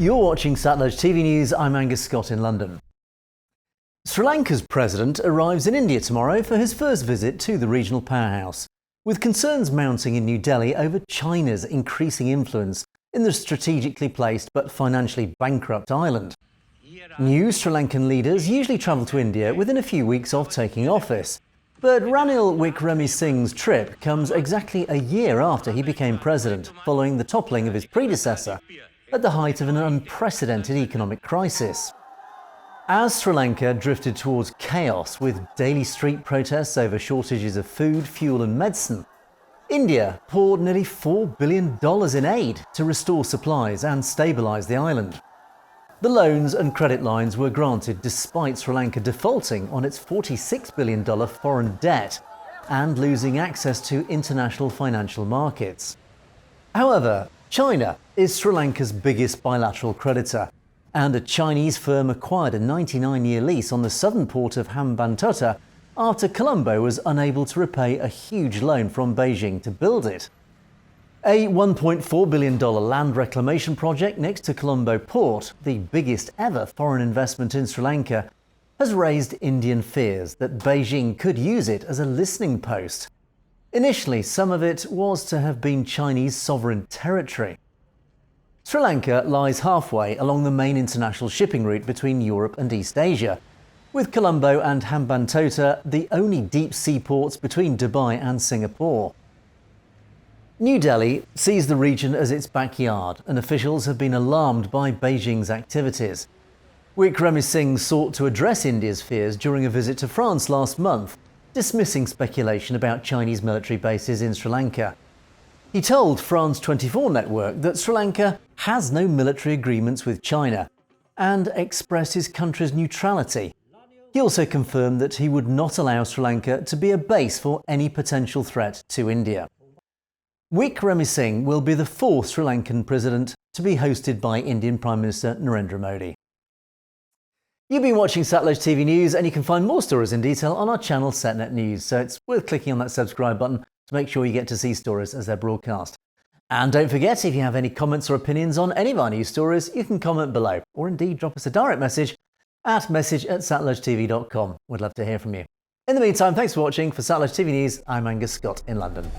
You're watching Satluj TV News. I'm Angus Scott in London. Sri Lanka's president arrives in India tomorrow for his first visit to the regional powerhouse, with concerns mounting in New Delhi over China's increasing influence in the strategically placed but financially bankrupt island. New Sri Lankan leaders usually travel to India within a few weeks of taking office, but Ranil Wick-reme-singhe's trip comes exactly a year after he became president, following the toppling of his predecessor at the height of an unprecedented economic crisis. As Sri Lanka drifted towards chaos with daily street protests over shortages of food, fuel and medicine, India poured nearly $4 billion in aid to restore supplies and stabilise the island. The loans and credit lines were granted despite Sri Lanka defaulting on its $46 billion foreign debt and losing access to international financial markets. However, China is Sri Lanka's biggest bilateral creditor, and a Chinese firm acquired a 99-year lease on the southern port of Hambantota after Colombo was unable to repay a huge loan from Beijing to build it. A $1.4 billion land reclamation project next to Colombo Port, the biggest ever foreign investment in Sri Lanka, has raised Indian fears that Beijing could use it as a listening post. Initially, some of it was to have been Chinese sovereign territory. Sri Lanka lies halfway along the main international shipping route between Europe and East Asia, with Colombo and Hambantota the only deep sea ports between Dubai and Singapore. New Delhi sees the region as its backyard, and officials have been alarmed by Beijing's activities. Wick-reme-singhe sought to address India's fears during a visit to France last month, dismissing speculation about Chinese military bases in Sri Lanka. He told France 24 network that Sri Lanka has no military agreements with China and expressed his country's neutrality. He also confirmed that he would not allow Sri Lanka to be a base for any potential threat to India. Wick-reme-singhe will be the fourth Sri Lankan president to be hosted by Indian Prime Minister Narendra Modi. You've been watching Satluj TV News, and you can find more stories in detail on our channel SetNet News, so it's worth clicking on that subscribe button to make sure you get to see stories as they're broadcast. And don't forget, if you have any comments or opinions on any of our news stories, you can comment below, or indeed drop us a direct message at message@satlujtv.com. We'd love to hear from you. In the meantime, thanks for watching. For Satluj TV News, I'm Angus Scott in London.